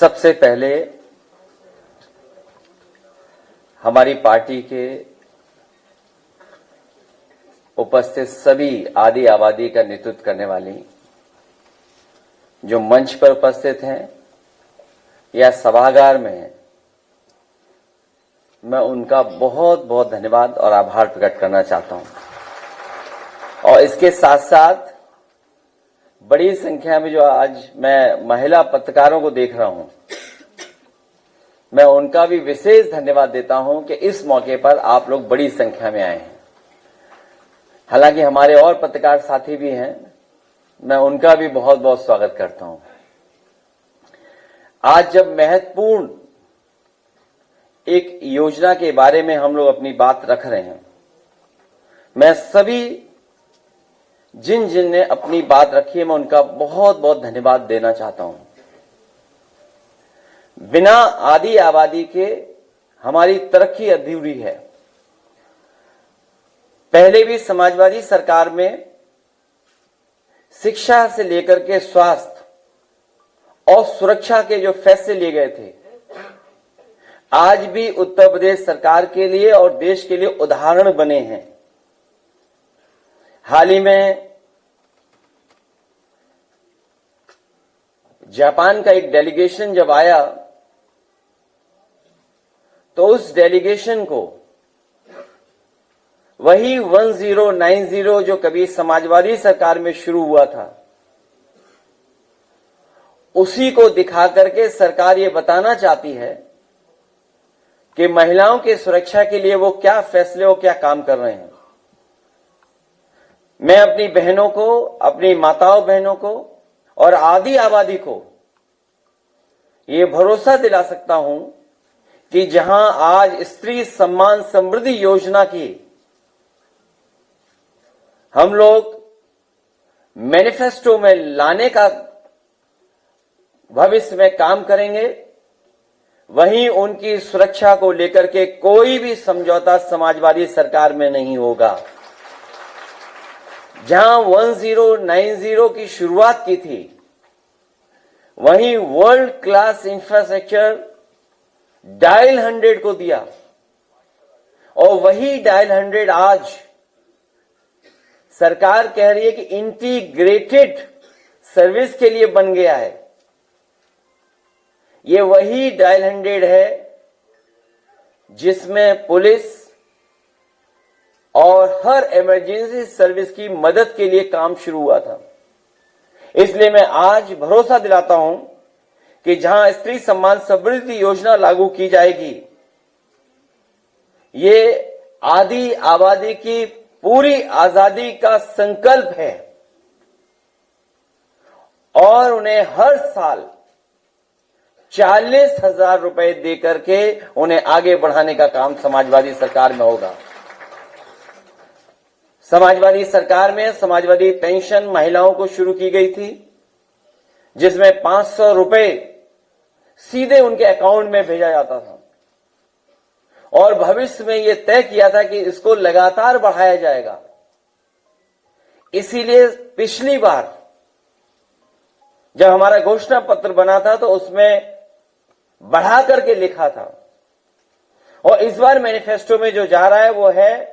सबसे पहले हमारी पार्टी के उपस्थित सभी आदि आबादी का नेतृत्व करने वाली जो मंच पर उपस्थित हैं या सभागार में हैं, मैं उनका बहुत बहुत धन्यवाद और आभार प्रकट करना चाहता हूं। और इसके साथ साथ बड़ी संख्या में जो आज मैं महिला पत्रकारों को देख रहा हूं, मैं उनका भी विशेष धन्यवाद देता हूं कि इस मौके पर आप लोग बड़ी संख्या में आए हैं। हालांकि हमारे और पत्रकार साथी भी हैं, मैं उनका भी बहुत बहुत स्वागत करता हूं। आज जब महत्वपूर्ण एक योजना के बारे में हम लोग अपनी बात रख रहे हैं, मैं सभी जिन जिन ने अपनी बात रखी है, मैं उनका बहुत बहुत धन्यवाद देना चाहता हूं। बिना आदि आबादी के हमारी तरक्की अधूरी है। पहले भी समाजवादी सरकार में शिक्षा से लेकर के स्वास्थ्य और सुरक्षा के जो फैसले लिए गए थे, आज भी उत्तर प्रदेश सरकार के लिए और देश के लिए उदाहरण बने हैं। हाल ही में जापान का एक डेलीगेशन जब आया तो उस डेलीगेशन को वही 1090 जो कभी समाजवादी सरकार में शुरू हुआ था, उसी को दिखा करके सरकार ये बताना चाहती है कि महिलाओं की सुरक्षा के लिए वो क्या फैसले और क्या काम कर रहे हैं। मैं अपनी बहनों को, अपनी माताओं बहनों को और आदि आबादी को ये भरोसा दिला सकता हूं कि जहां आज स्त्री सम्मान समृद्धि योजना की हम लोग मैनिफेस्टो में लाने का भविष्य में काम करेंगे, वहीं उनकी सुरक्षा को लेकर के कोई भी समझौता समाजवादी सरकार में नहीं होगा। जहां 1090 की शुरुआत की थी, वहीं वर्ल्ड क्लास इंफ्रास्ट्रक्चर डायल 100 को दिया और वही डायल 100 आज सरकार कह रही है कि इंटीग्रेटेड सर्विस के लिए बन गया है। ये वही डायल 100 है जिसमें पुलिस और हर इमरजेंसी सर्विस की मदद के लिए काम शुरू हुआ था। इसलिए मैं आज भरोसा दिलाता हूं कि जहां स्त्री सम्मान समृद्धि योजना लागू की जाएगी, ये आदि आबादी की पूरी आजादी का संकल्प है और उन्हें हर साल 40,000 रुपए देकर के उन्हें आगे बढ़ाने का काम समाजवादी सरकार में होगा। समाजवादी सरकार में समाजवादी पेंशन महिलाओं को शुरू की गई थी, जिसमें 500 रुपए सीधे उनके अकाउंट में भेजा जाता था और भविष्य में यह तय किया था कि इसको लगातार बढ़ाया जाएगा। इसीलिए पिछली बार जब हमारा घोषणा पत्र बना था तो उसमें बढ़ा करके लिखा था और इस बार मैनिफेस्टो में जो जा रहा है वो है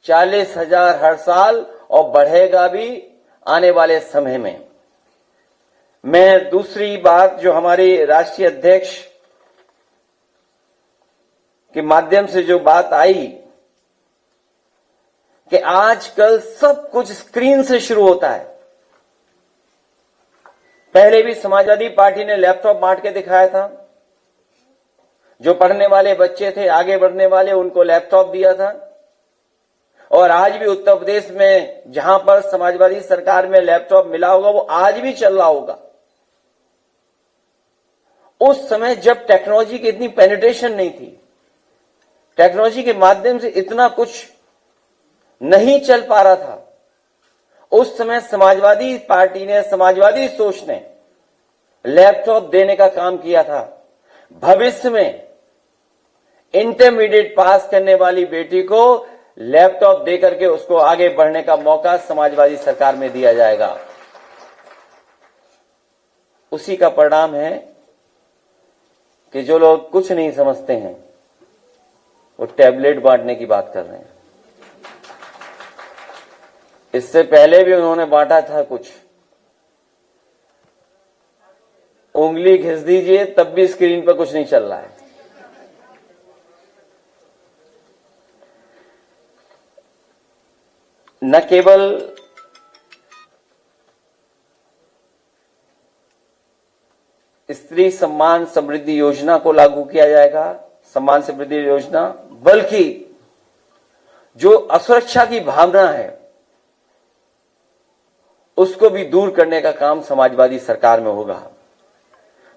40,000 हर साल और बढ़ेगा भी आने वाले समय में। मैं दूसरी बात जो हमारे राष्ट्रीय अध्यक्ष के माध्यम से जो बात आई कि आजकल सब कुछ स्क्रीन से शुरू होता है। पहले भी समाजवादी पार्टी ने लैपटॉप बांट के दिखाया था, जो पढ़ने वाले बच्चे थे, आगे बढ़ने वाले, उनको लैपटॉप दिया था। और आज भी उत्तर प्रदेश में जहां पर समाजवादी सरकार में लैपटॉप मिला होगा वो आज भी चल रहा होगा। उस समय जब टेक्नोलॉजी की इतनी पेनिट्रेशन नहीं थी, टेक्नोलॉजी के माध्यम से इतना कुछ नहीं चल पा रहा था, उस समय समाजवादी पार्टी ने, समाजवादी सोच ने लैपटॉप देने का काम किया था। भविष्य में इंटरमीडिएट पास करने वाली बेटी को लैपटॉप देकर के उसको आगे बढ़ने का मौका समाजवादी सरकार में दिया जाएगा। उसी का परिणाम है कि जो लोग कुछ नहीं समझते हैं वो टैबलेट बांटने की बात कर रहे हैं। इससे पहले भी उन्होंने बांटा था कुछ। उंगली घिस दीजिए तब भी स्क्रीन पर कुछ नहीं चल रहा है। न केवल स्त्री सम्मान समृद्धि योजना को लागू किया जाएगा, सम्मान समृद्धि योजना, बल्कि जो असुरक्षा की भावना है उसको भी दूर करने का काम समाजवादी सरकार में होगा।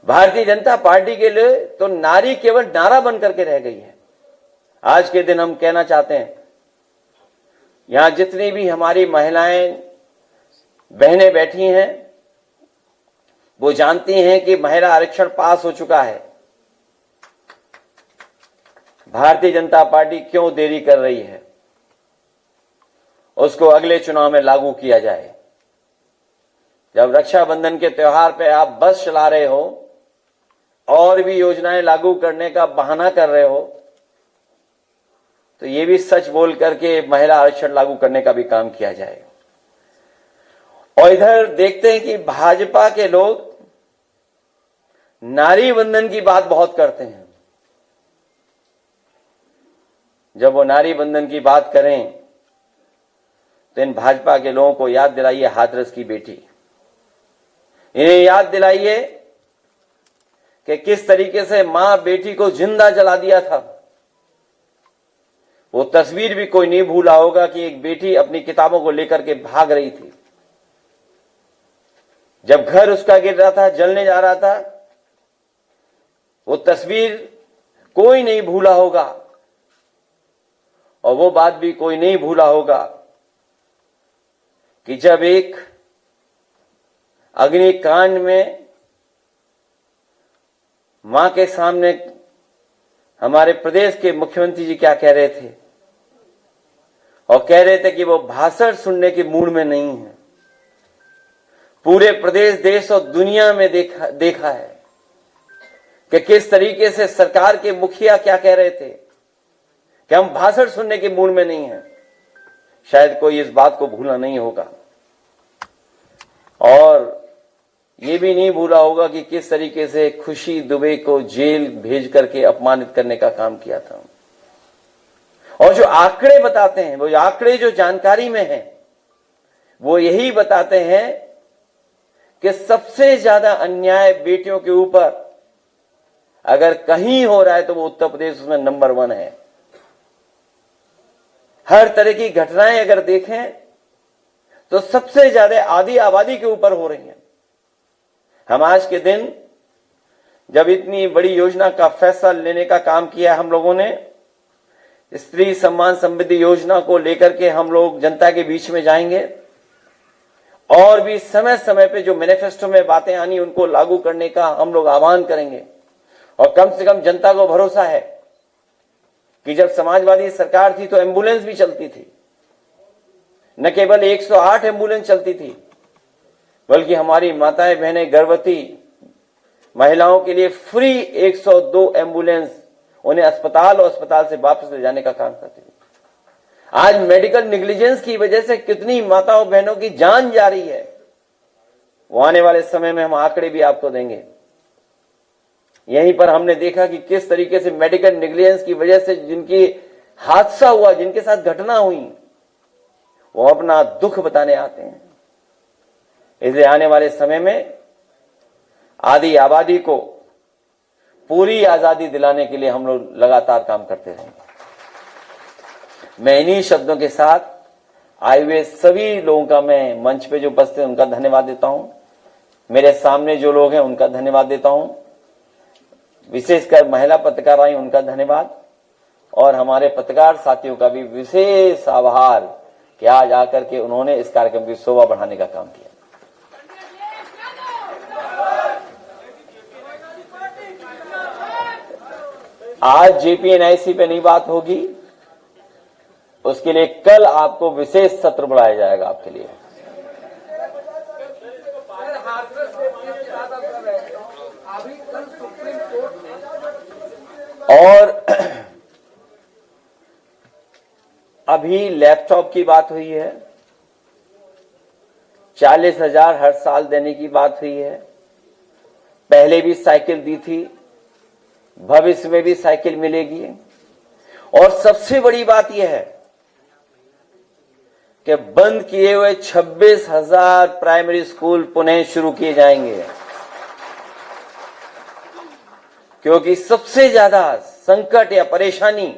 भारतीय जनता पार्टी के लिए तो नारी केवल नारा बन करके रह गई है। आज के दिन हम कहना चाहते हैं, यहां जितनी भी हमारी महिलाएं बहनें बैठी हैं वो जानती हैं कि महिला आरक्षण पास हो चुका है। भारतीय जनता पार्टी क्यों देरी कर रही है? उसको अगले चुनाव में लागू किया जाए। जब रक्षाबंधन के त्योहार पे आप बस चला रहे हो और भी योजनाएं लागू करने का बहाना कर रहे हो, तो ये भी सच बोल करके महिला आरक्षण लागू करने का भी काम किया जाए। और इधर देखते हैं कि भाजपा के लोग नारी वंदन की बात बहुत करते हैं। जब वो नारी वंदन की बात करें तो इन भाजपा के लोगों को याद दिलाइए हाथरस की बेटी। इन्हें याद दिलाइए कि किस तरीके से मां बेटी को जिंदा जला दिया था। वो तस्वीर भी कोई नहीं भूला होगा कि एक बेटी अपनी किताबों को लेकर के भाग रही थी। जब घर उसका गिर रहा था, जलने जा रहा था, वो तस्वीर कोई नहीं भूला होगा। और वो बात भी कोई नहीं भूला होगा कि जब एक अग्निकांड में मां के सामने हमारे प्रदेश के मुख्यमंत्री जी क्या कह रहे थे, और कह रहे थे कि वो भाषण सुनने के मूड में नहीं है। पूरे प्रदेश, देश और दुनिया में देखा है कि किस तरीके से सरकार के मुखिया क्या कह रहे थे कि हम भाषण सुनने के मूड में नहीं हैं। शायद कोई इस बात को भूला नहीं होगा और ये भी नहीं भूला होगा कि किस तरीके से खुशी दुबे को जेल भेज करके अपमानित करने का काम किया था। और जो आंकड़े बताते हैं, वो आंकड़े जो जानकारी में हैं, वो यही बताते हैं कि सबसे ज्यादा अन्याय बेटियों के ऊपर अगर कहीं हो रहा है तो वो उत्तर प्रदेश उसमें नंबर 1 है। हर तरह की घटनाएं अगर देखें तो सबसे ज्यादा आधी आबादी के ऊपर हो रही हैं। हम आज के दिन जब इतनी बड़ी योजना का फैसला लेने का काम किया हम लोगों ने, स्त्री सम्मान समृद्धि योजना को लेकर के हम लोग जनता के बीच में जाएंगे और भी समय समय पे जो मैनिफेस्टो में बातें आनी उनको लागू करने का हम लोग आह्वान करेंगे। और कम से कम जनता को भरोसा है कि जब समाजवादी सरकार थी तो एम्बुलेंस भी चलती थी। न केवल 108 एम्बुलेंस चलती थी, बल्कि हमारी माताएं बहनें गर्भवती महिलाओं के लिए फ्री 102 एम्बुलेंस उन्हें अस्पताल और अस्पताल से वापस ले जाने का काम करती थी। आज मेडिकल नेग्लिजेंस की वजह से कितनी माताओं बहनों की जान जा रही है, वो आने वाले समय में हम आंकड़े भी आपको देंगे। यहीं पर हमने देखा कि किस तरीके से मेडिकल नेग्लिजेंस की वजह से जिनकी हादसा हुआ, जिनके साथ घटना हुई, वो अपना दुख बताने आते हैं। इसलिए आने वाले समय में आधी आबादी को पूरी आजादी दिलाने के लिए हम लोग लगातार काम करते रहेंगे। मैं इन्हीं शब्दों के साथ आए हुए सभी लोगों का, मैं मंच पे जो उपस्थित हैं उनका धन्यवाद देता हूं। मेरे सामने जो लोग हैं उनका धन्यवाद देता हूं। विशेषकर महिला पत्रकार आई, उनका धन्यवाद। और हमारे पत्रकार साथियों का भी विशेष आभार कि आज आकर के उन्होंने इस कार्यक्रम की शोभा बढ़ाने का काम किया। आज जेपीएनआईसी पे नहीं बात होगी, उसके लिए कल आपको विशेष सत्र बुलाया जाएगा आपके लिए। अभी कल सुप्रीम कोर्ट ने अभी लैपटॉप की बात हुई है, 40,000 हर साल देने की बात हुई है। पहले भी साइकिल दी थी, भविष्य में भी साइकिल मिलेगी। और सबसे बड़ी बात यह है कि बंद किए हुए 26,000 प्राइमरी स्कूल पुनः शुरू किए जाएंगे, क्योंकि सबसे ज्यादा संकट या परेशानी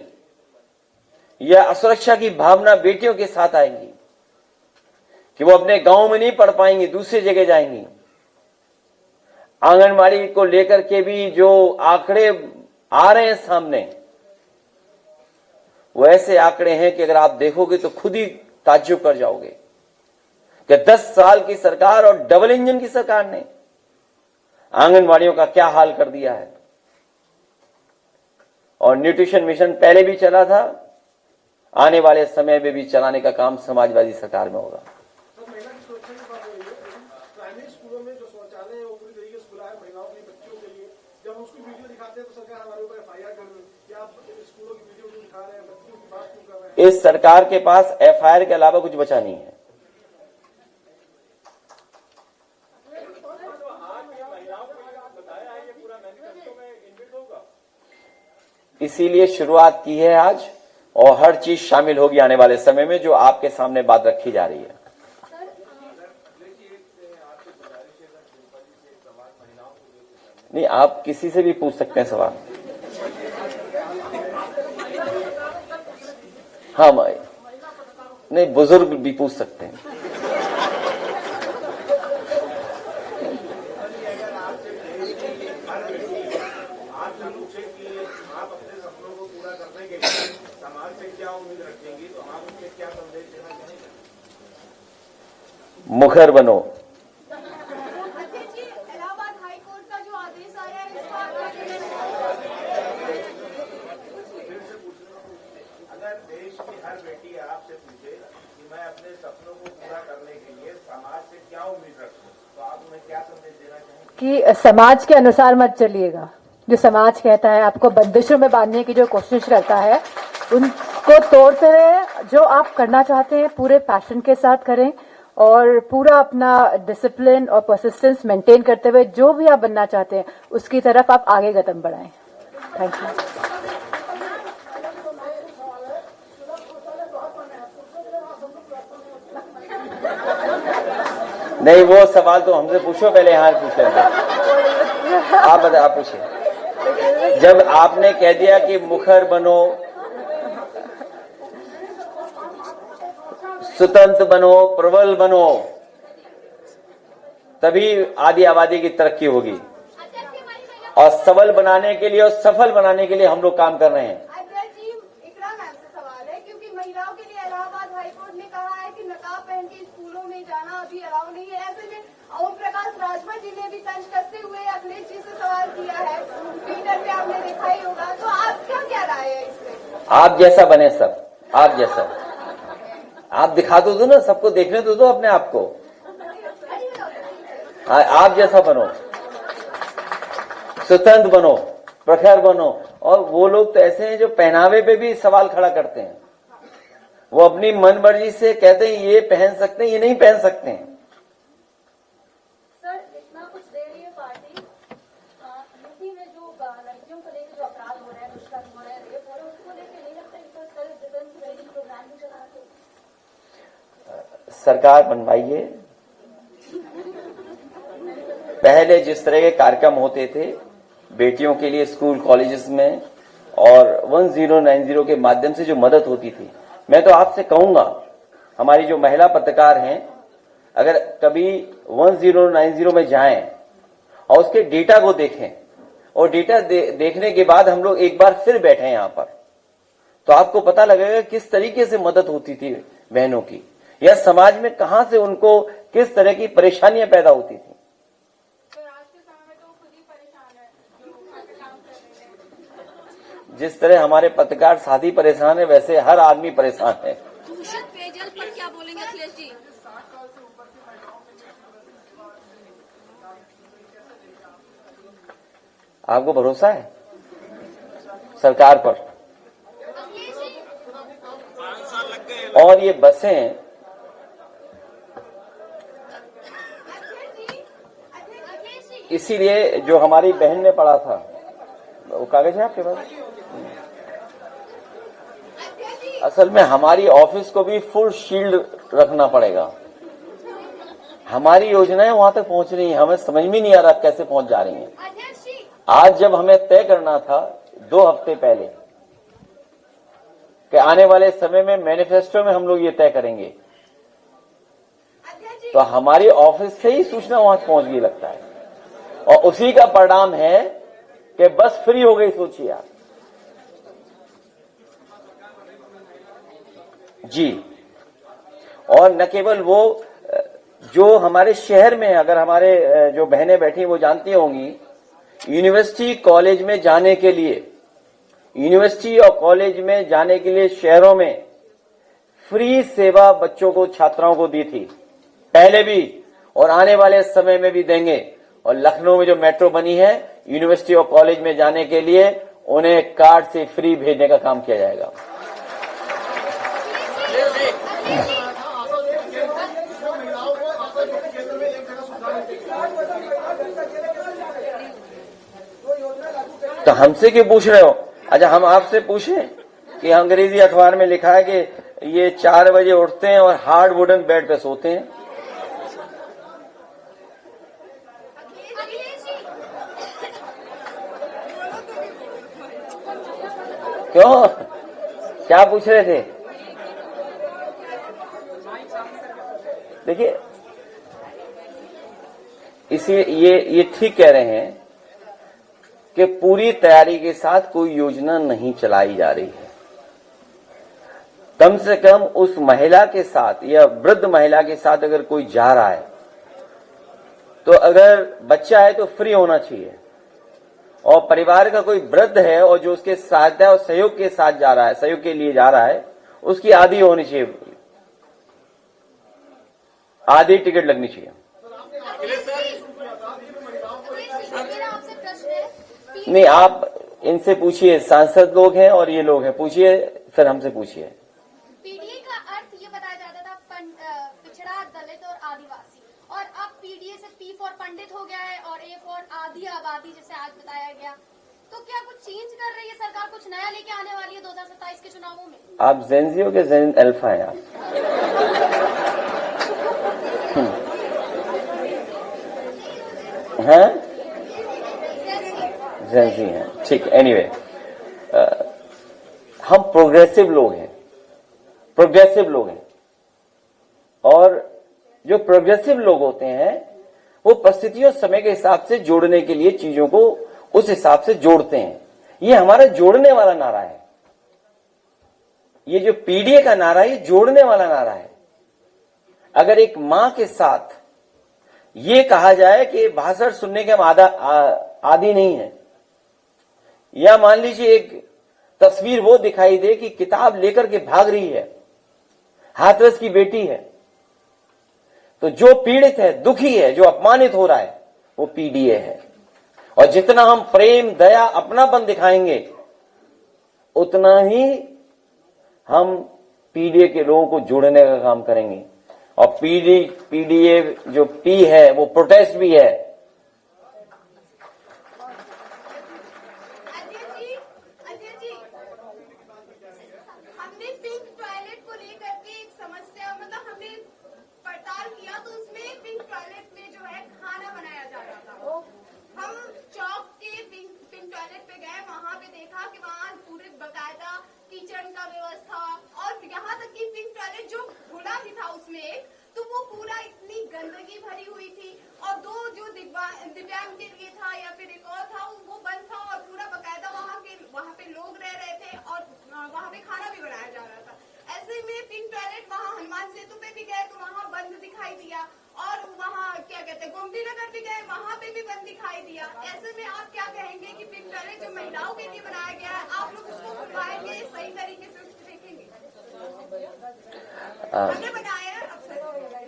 या असुरक्षा की भावना बेटियों के साथ आएंगी कि वो अपने गांव में नहीं पढ़ पाएंगी, दूसरी जगह जाएंगी। आंगनबाड़ी को लेकर के भी जो आंकड़े आ रहे हैं सामने, वो ऐसे आंकड़े हैं कि अगर आप देखोगे तो खुद ही ताज्जुब कर जाओगे कि 10 साल की सरकार और डबल इंजन की सरकार ने आंगनबाड़ियों का क्या हाल कर दिया है। और न्यूट्रिशन मिशन पहले भी चला था, आने वाले समय में भी चलाने का काम समाजवादी सरकार में होगा। प्राइमरी स्कूलों में जो शौचालय है वो पूरी तरीके से खुला है महिलाओं के लिए, बच्चों के लिए। जब हम उसकी वीडियो दिखाते हैं तो सरकार हमारे ऊपर FIR कर रही है कि आप स्कूलों की वीडियो क्यों दिखा रहे हैं, बच्चों की बात क्यों कर रहे हैं। इस सरकार के पास FIR के अलावा कुछ बचा नहीं है। इसीलिए शुरुआत की है आज, और हर चीज शामिल होगी आने वाले समय में, जो आपके सामने बात रखी जा रही है। नहीं, आप किसी से भी पूछ सकते हैं सवाल। हाँ, नहीं, बुजुर्ग भी पूछ सकते हैं। मुखर बनो। इलाहाबाद हाई कोर्ट का जो आदेश आया है अगर देश की हर बेटी आपसे पूछे कि मैं अपने सपनों को पूरा करने के लिए समाज से क्या उम्मीद रखूं, तो आप उन्हें क्या संदेश देना चाहेंगे? कि समाज के अनुसार मत चलिएगा। जो समाज कहता है, आपको बंदिशों में बांधने की जो कोशिश करता है, उनको तोड़ते हुए जो आप करना चाहते हैं पूरे पैशन के साथ करें, और पूरा अपना डिसिप्लिन और परसिस्टेंस मेंटेन करते हुए जो भी आप बनना चाहते हैं उसकी तरफ आप आगे कदम बढ़ाएं। Thank you. नहीं, वो सवाल तो हमसे पूछो, पहले यहाँ पूछ लेते। आप बताइए, आप पूछिए। जब आपने कह दिया कि मुखर बनो, स्वतंत्र बनो, प्रबल बनो, तभी आदि आबादी की तरक्की होगी। और सबल बनाने के लिए और सफल बनाने के लिए हम लोग काम कर रहे हैं। इकरा मैम से सवाल है, क्योंकि महिलाओं के लिए इलाहाबाद हाईकोर्ट ने कहा है कि नकाब पहन के स्कूलों में जाना अभी अलाउ नहीं है। ऐसे में ओम प्रकाश राजभर जी ने भी तंज कसते हुए अखिलेश जी से सवाल किया है, ट्विटर पे आपने देखा ही होगा। तो आपका क्या राय है इसमें? आप जैसा बने सब, आप जैसा, आप दिखा दो ना, सबको देखने तो दो अपने आप को। आप जैसा बनो, स्वतंत्र बनो, प्रखर बनो। और वो लोग तो ऐसे हैं जो पहनावे पे भी सवाल खड़ा करते हैं। वो अपनी मन मर्जी से कहते हैं ये पहन सकते हैं, ये नहीं पहन सकते हैं। सर, इतना कुछ दे रही है पार्टी, यूपी में जो लड़कियों को लेकर जो अपराध हो रहे हैं, दुष्कर्म हो रहे हैं, रेप हो रहे हैं, उसको लेकर नहीं लगता इस पर सेल्फ डिफेंस ट्रेनिंग प्रोग्राम भी चला रहे? सरकार बनवाइए। पहले जिस तरह के कार्यक्रम होते थे बेटियों के लिए स्कूल कॉलेजेस में, और 1090 के माध्यम से जो मदद होती थी, मैं तो आपसे कहूंगा, हमारी जो महिला पत्रकार हैं, अगर कभी 1090 में जाएं और उसके डेटा को देखें, और डेटा देखने के बाद हम लोग एक बार फिर बैठे यहां पर, तो आपको पता लगेगा किस तरीके से मदद होती थी बहनों की, या समाज में कहां से उनको किस तरह की परेशानियां पैदा होती थी। जिस तरह हमारे पत्रकार साथी परेशान है, वैसे हर आदमी परेशान है। दूषित पेयजल पर क्या बोलेंगे अखिलेश जी? आपको भरोसा है सरकार पर? 5 साल लग गए और ये बसें इसीलिए जो हमारी बहन ने पढ़ा था, वो कागज है आपके पास? असल में हमारी ऑफिस को भी फुल शील्ड रखना पड़ेगा। हमारी योजनाएं वहां तक पहुंच रही हैं, हमें समझ में नहीं आ रहा कैसे पहुंच जा रही हैं। आज जब हमें तय करना था 2 हफ्ते पहले कि आने वाले समय में मैनिफेस्टो में हम लोग ये तय करेंगे, तो हमारी ऑफिस से ही सूचना वहां पहुंच गई लगता है, और उसी का परिणाम है कि बस फ्री हो गई। सोचिए आप जी। और न केवल वो, जो हमारे शहर में, अगर हमारे जो बहनें बैठी वो जानती होंगी, यूनिवर्सिटी कॉलेज में जाने के लिए, यूनिवर्सिटी और कॉलेज में जाने के लिए शहरों में फ्री सेवा बच्चों को, छात्राओं को दी थी पहले भी, और आने वाले समय में भी देंगे। और लखनऊ में जो मेट्रो बनी है, यूनिवर्सिटी और कॉलेज में जाने के लिए उन्हें कार्ड से फ्री भेजने का काम किया जाएगा। तो हमसे क्यों पूछ रहे हो? अच्छा, हम आपसे पूछें कि अंग्रेजी अखबार में लिखा है कि ये 4 बजे उठते हैं और हार्ड वुडन बेड पे सोते हैं। क्यों, क्या पूछ रहे थे? देखिए, इसी ये ठीक कह रहे हैं कि पूरी तैयारी के साथ कोई योजना नहीं चलाई जा रही है। कम से कम उस महिला के साथ या वृद्ध महिला के साथ अगर कोई जा रहा है, तो अगर बच्चा है तो फ्री होना चाहिए, और परिवार का कोई वृद्ध है और जो उसके सहायता और सहयोग के साथ जा रहा है, सहयोग के लिए जा रहा है, उसकी आधी होनी चाहिए, आधी टिकट लगनी चाहिए। नहीं, आप इनसे पूछिए, सांसद लोग हैं और ये लोग हैं, पूछिए, फिर हमसे पूछिए। पीडीए का अर्थ ये बताया जाता था पिछड़ा, दलित और आदिवासी, और अब पीडीए से पी फॉर पंडित हो गया है और ए फॉर आधी आबादी, जैसे आज बताया गया। तो क्या कुछ चेंज कर रही है सरकार, कुछ नया लेके आने वाली है 2027 के चुनावों में? आप जेन जी हो के जेन अल्फा हैं आप? हैं? जेन जी हैं, ठीक। एनीवे, हम प्रोग्रेसिव लोग हैं, प्रोग्रेसिव लोग हैं, और जो प्रोग्रेसिव लोग होते हैं वो परिस्थितियों समय के हिसाब से जोड़ने के लिए चीजों को उस हिसाब से जोड़ते हैं। ये हमारा जोड़ने वाला नारा है। ये जो पीडीए का नारा है, ये जोड़ने वाला नारा है। अगर एक मां के साथ ये कहा जाए कि भाषण सुनने के हम आदी नहीं है, या मान लीजिए एक तस्वीर वो दिखाई दे कि किताब लेकर के भाग रही है, हाथरस की बेटी है, तो जो पीड़ित है, दुखी है, जो अपमानित हो रहा है, वो पीडीए है। और जितना हम प्रेम, दया, अपनापन दिखाएंगे, उतना ही हम पीडीए के लोगों को जोड़ने का काम करेंगे। और पीडीए जो पी है वो प्रोटेस्ट भी है। हमने पिंक टॉयलेट को लेकर के एक समस्या, मतलब हमने पड़ताल किया तो उसमें पिंक टॉयलेट में जो है खाना बनाया जा रहा था। हम चौक के पिंक टॉयलेट पे गए, वहाँ पे देखा कि वहाँ पूरे बकायदा किचन का व्यवस्था, और यहाँ तक कि पिंक टॉयलेट जो खुला भी था उसमें, तो वो पूरा इतनी गंदगी भरी हुई थी, और 2 जो दिव्यांग के लिए था या फिर एक और था, वो बंद था, और पूरा बकायदा वहाँ पे लोग रह रहे थे, और वहाँ पे खाना भी बनाया जा रहा था। ऐसे में पिंक टॉयलेट वहाँ हनुमान सेतु पे भी गए तो वहाँ बंद दिखाई दिया, और वहाँ क्या कहते हैं गोमती नगर भी गए, वहाँ पे भी बंद दिखाई दिया। ऐसे में आप क्या कहेंगे कि पिंक टॉयलेट जो महिलाओं के लिए बनाया गया है, आप लोग उसको खुलवाएंगे, सही तरीके से उसको देखेंगे? हमने बनाया है,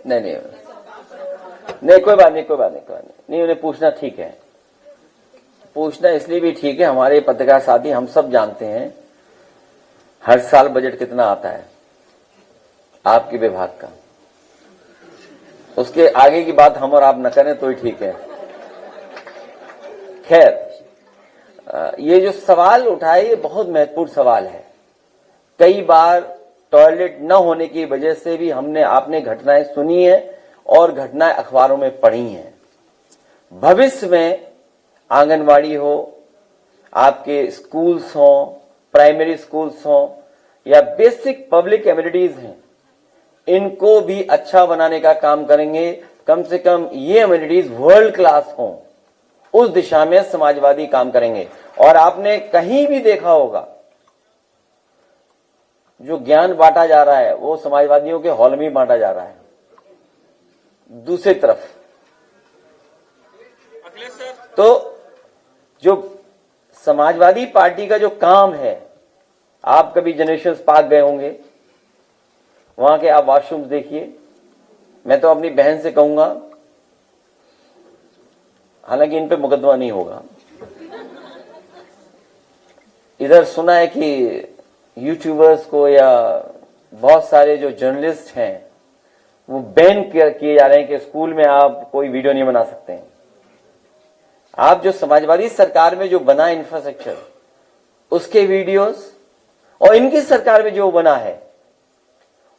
नहीं, कोई बात नहीं, उन्हें पूछना ठीक है, पूछना इसलिए भी ठीक है। हमारे पत्रकार साथी हम सब जानते हैं हर साल बजट कितना आता है, आपके विभाग का। उसके आगे की बात हम और आप न करें तो ही ठीक है। खैर, ये जो सवाल उठाए ये बहुत महत्वपूर्ण सवाल है। कई बार टॉयलेट न होने की वजह से भी आपने घटनाएं सुनी है और घटनाएं अखबारों में पढ़ी हैं। भविष्य में आंगनवाड़ी हो, आपके स्कूल्स हो, प्राइमरी स्कूल्स हो या बेसिक पब्लिक एमिनिटीज हैं, इनको भी अच्छा बनाने का काम करेंगे। कम से कम ये एमिनिटीज वर्ल्ड क्लास हों, उस दिशा में समाजवादी काम करेंगे। और आपने कहीं भी देखा होगा जो ज्ञान बांटा जा रहा है वो समाजवादियों के हॉल में बांटा जा रहा है। दूसरी तरफ तो जो समाजवादी पार्टी का जो काम है, आप कभी जनरेशन पार्क गए होंगे, वहां के आप वॉशरूम्स देखिए। मैं तो अपनी बहन से कहूंगा, हालांकि इन पे मुकदमा नहीं होगा। इधर सुना है कि यूट्यूबर्स को या बहुत सारे जो जर्नलिस्ट हैं वो बैन किए जा रहे हैं कि स्कूल में आप कोई वीडियो नहीं बना सकते हैं। आप जो समाजवादी सरकार में जो बना इंफ्रास्ट्रक्चर, उसके वीडियोस और इनकी सरकार में जो बना है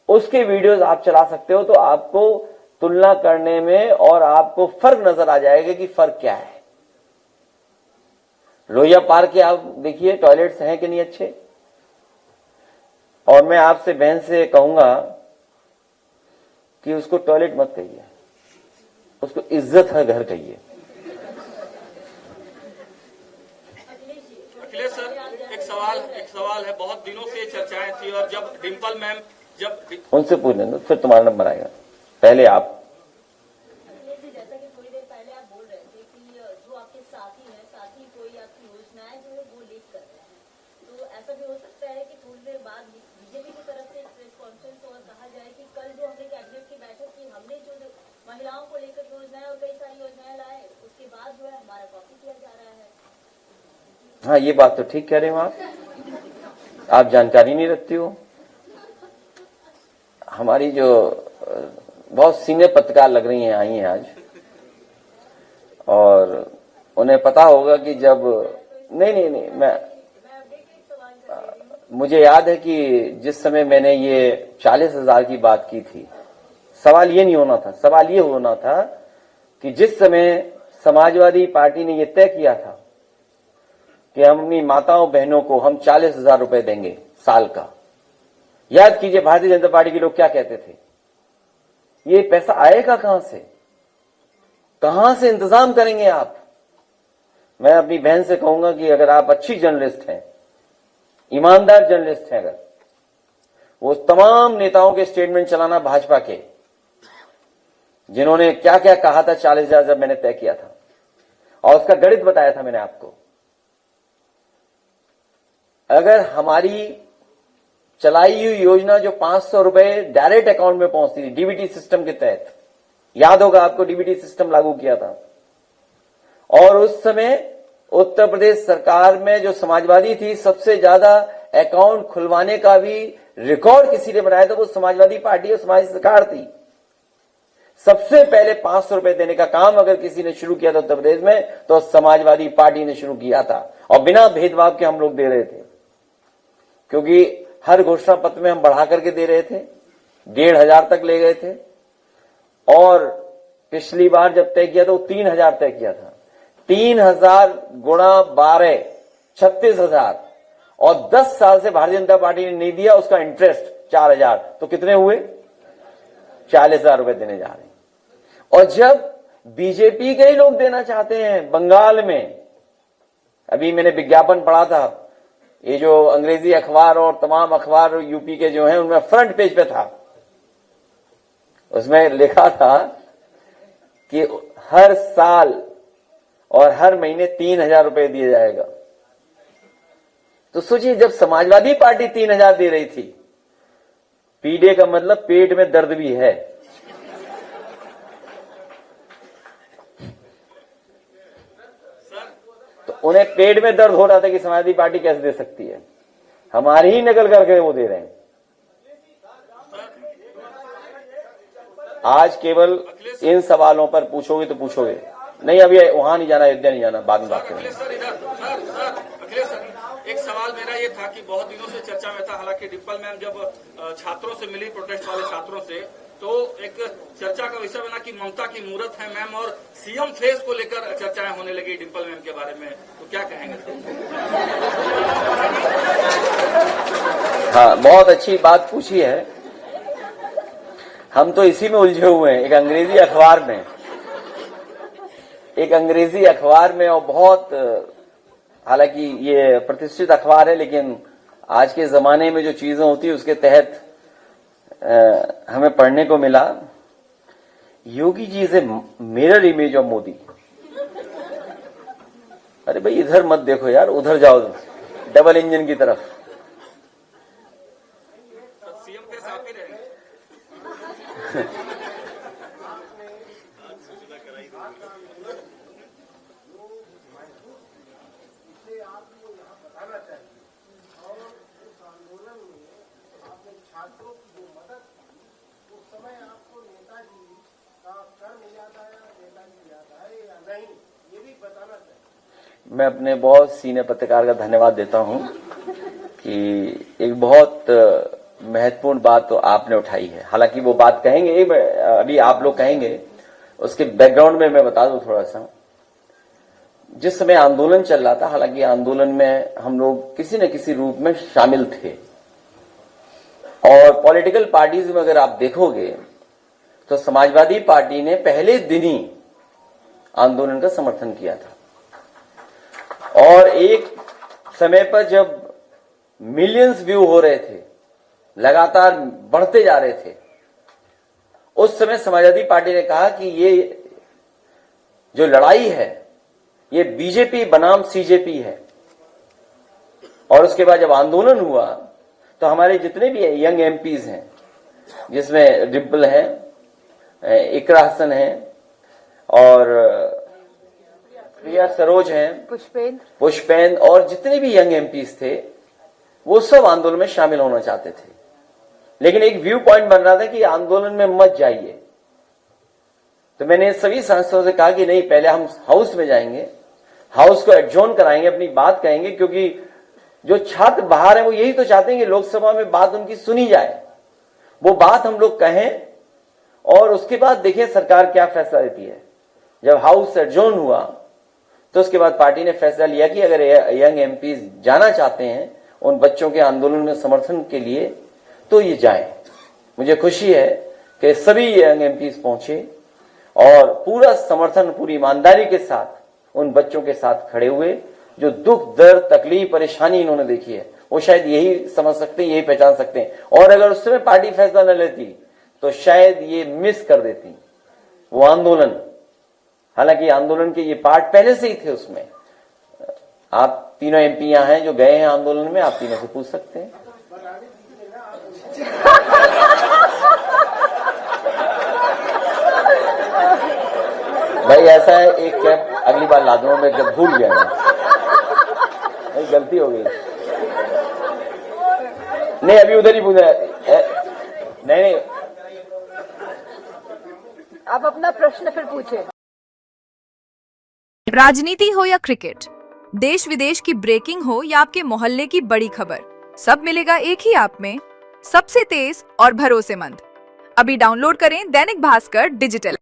उसके वीडियोस आप चला सकते हो, तो आपको तुलना करने में और आपको फर्क नजर आ जाएगा कि फर्क क्या है। लोहिया पार्क के आप देखिए टॉयलेट्स हैं कि नहीं अच्छे। और मैं आपसे बहन से कहूंगा कि उसको टॉयलेट मत कहिए, उसको इज्जत है घर कहिए। अखिलेश सर, एक सवाल है। बहुत दिनों से चर्चाएं थी और जब डिम्पल मैम उनसे पूछ लेना, फिर तुम्हारा नंबर आएगा। पहले आप। जैसा कि थोड़ी देर पहले आप बोल रहे थे कि जो आपके साथी कोई आपकी योजनाएं जो है वो लीक कर रहे हैं, तो ऐसा भी हो सकता है कि थोड़ी देर बाद बीजेपी की तरफ से प्रेस कॉन्फ्रेंस और कहा जाए कि कल जो हमने कैबिनेट की बैठक की, हमने जो महिलाओं को लेकर योजनाएं और कई सारी योजनाएं लाए, उसके बाद जो है हमारा कॉपी किया जा रहा है। हाँ, ये बात तो ठीक कह रहे हो आप जानकारी नहीं रखती हो। हमारी जो बहुत सीनियर पत्रकार लग रही हैं, आई हैं आज, और उन्हें पता होगा कि जब नहीं मुझे याद है कि जिस समय मैंने ये 40,000 की बात की थी, सवाल ये नहीं होना था। सवाल ये होना था कि जिस समय समाजवादी पार्टी ने ये तय किया था कि हम अपनी माताओं बहनों को हम 40,000 रुपए देंगे साल का। याद कीजिए भारतीय जनता पार्टी के लोग क्या कहते थे, ये पैसा आएगा कहां से इंतजाम करेंगे आप। मैं अपनी बहन से कहूंगा कि अगर आप अच्छी जर्नलिस्ट हैं, ईमानदार जर्नलिस्ट हैं, अगर वो तमाम नेताओं के स्टेटमेंट चलाना भाजपा के, जिन्होंने क्या क्या कहा था 40,000 जब मैंने तय किया था, और उसका गणित बताया था मैंने आपको। अगर हमारी चलाई हुई योजना जो 500 रुपए डायरेक्ट अकाउंट में पहुंचती थी डीबीटी सिस्टम के तहत, याद होगा आपको, डीबीटी सिस्टम लागू किया था, और उस समय उत्तर प्रदेश सरकार में जो समाजवादी थी, सबसे ज्यादा अकाउंट खुलवाने का भी रिकॉर्ड किसी ने बनाया था, वो समाजवादी पार्टी और समाजवादी सरकार थी। सबसे पहले 500 रुपए देने का काम अगर किसी ने शुरू किया था उत्तर प्रदेश में, तो समाजवादी पार्टी ने शुरू किया था, और बिना भेदभाव के हम लोग दे रहे थे, क्योंकि हर घोषणा पत्र में हम बढ़ा करके दे रहे थे, 1,500 तक ले गए थे। और पिछली बार जब तय किया था वो 3,000 तय किया था। 3,000 गुणा 12 36,000, और 10 साल से भारतीय जनता पार्टी ने नहीं दिया, उसका इंटरेस्ट 4,000, तो कितने हुए? 40,000 रुपए देने जा रहे हैं। और जब बीजेपी के ही लोग देना चाहते हैं, बंगाल में अभी मैंने विज्ञापन पढ़ा था, ये जो अंग्रेजी अखबार और तमाम अखबार यूपी के जो हैं उनमें फ्रंट पेज पे था, उसमें लिखा था कि हर साल और हर महीने 3,000 रुपए दिया जाएगा। तो सोचिए, जब समाजवादी पार्टी 3,000 दे रही थी, पीडे का मतलब पेट में दर्द भी है, तो उन्हें पेट में दर्द हो रहा था कि समाजवादी पार्टी कैसे दे सकती है। हमारी ही नकल करके वो दे रहे हैं। आज केवल इन सवालों पर पूछोगे तो पूछोगे, नहीं अभी वहां नहीं जाना, अयोध्या नहीं जाना, बाद में बात करेंगे। अखिलेश सर इधर, अखिलेश सर एक सवाल मेरा ये था कि बहुत दिनों से चर्चा में था, हालांकि डिम्पल मैम जब छात्रों से मिली, प्रोटेस्ट वाले छात्रों से, तो एक चर्चा का विषय बना कि ममता की मूर्त है मैम, और सीएम फेस को लेकर चर्चाएं होने लगी डिम्पल मैम के बारे में, तो क्या कहेंगे? हाँ, बहुत अच्छी बात पूछी है। हम तो इसी में उलझे हुए हैं, एक अंग्रेजी अखबार में, और बहुत, हालांकि ये प्रतिष्ठित अखबार है, लेकिन आज के जमाने में जो चीजें होती है उसके तहत हमें पढ़ने को मिला, योगी जी से मिरर इमेज ऑफ मोदी। अरे भाई इधर मत देखो यार, उधर जाओ डबल इंजन की तरफ। सीएम के साथ ही रहेंगे। छात्रों की जो मदद की, उस समय आपको नेताजी का कर्म याद आया, नेताजी याद आए या नहीं, ये भी बताना चाहिए। मैं अपने बहुत सीनियर पत्रकार का धन्यवाद देता हूं कि एक बहुत महत्वपूर्ण बात तो आपने उठाई है। हालांकि वो बात कहेंगे, अभी आप लोग कहेंगे, उसके बैकग्राउंड में मैं बता दूं थोड़ा सा। जिस समय आंदोलन चल रहा था, हालांकि आंदोलन में हम लोग किसी न किसी रूप में शामिल थे, और पॉलिटिकल पार्टीज में अगर आप देखोगे तो समाजवादी पार्टी ने पहले दिन ही आंदोलन का समर्थन किया था, और एक समय पर जब मिलियंस व्यू हो रहे थे, लगातार बढ़ते जा रहे थे, उस समय समाजवादी पार्टी ने कहा कि ये जो लड़ाई है ये बीजेपी बनाम सीजेपी है। और उसके बाद जब आंदोलन हुआ तो हमारे जितने भी यंग एमपीज हैं, जिसमें डिम्पल है, इकरा हसन है, और प्रिया सरोज हैं, पुष्पेंद्र, और जितने भी यंग एमपीज थे, वो सब आंदोलन में शामिल होना चाहते थे। लेकिन एक व्यू पॉइंट बन रहा था कि आंदोलन में मत जाइए। तो मैंने सभी सांसदों से कहा कि नहीं, पहले हम हाउस में जाएंगे, हाउस को एडजॉर्न कराएंगे, अपनी बात कहेंगे, क्योंकि जो छात्र बाहर हैं वो यही तो चाहते हैं कि लोकसभा में बात उनकी सुनी जाए। वो बात हम लोग कहें और उसके बाद देखें सरकार क्या फैसला लेती है। जब हाउस एडजॉर्न हुआ तो उसके बाद पार्टी ने फैसला लिया कि अगर यंग एमपीज जाना चाहते हैं उन बच्चों के आंदोलन में समर्थन के लिए तो ये जाएं। मुझे खुशी है कि सभी यंग एमपीज पहुंचे और पूरा समर्थन, पूरी ईमानदारी के साथ उन बच्चों के साथ खड़े हुए। जो दुख, दर्द, तकलीफ, परेशानी इन्होंने देखी है, वो शायद यही समझ सकते हैं, यही पहचान सकते हैं। और अगर उस समय पार्टी फैसला न लेती तो शायद ये मिस कर देती वो आंदोलन। हालांकि आंदोलन के ये पार्ट पहले से ही थे उसमें। आप तीनों एमपी यहां हैं जो गए हैं आंदोलन में, आप तीनों से पूछ सकते हैं। भाई ऐसा है, एक कैप अगली बार ला दूंगा, मैं जब भूल गया भाई, गलती हो गई। नहीं अभी उधर ही पूछ रहे, नहीं आप अपना प्रश्न फिर पूछे। राजनीति हो या क्रिकेट, देश विदेश की ब्रेकिंग हो या आपके मोहल्ले की बड़ी खबर, सब मिलेगा एक ही ऐप में, सबसे तेज और भरोसेमंद। अभी डाउनलोड करें दैनिक भास्कर डिजिटल।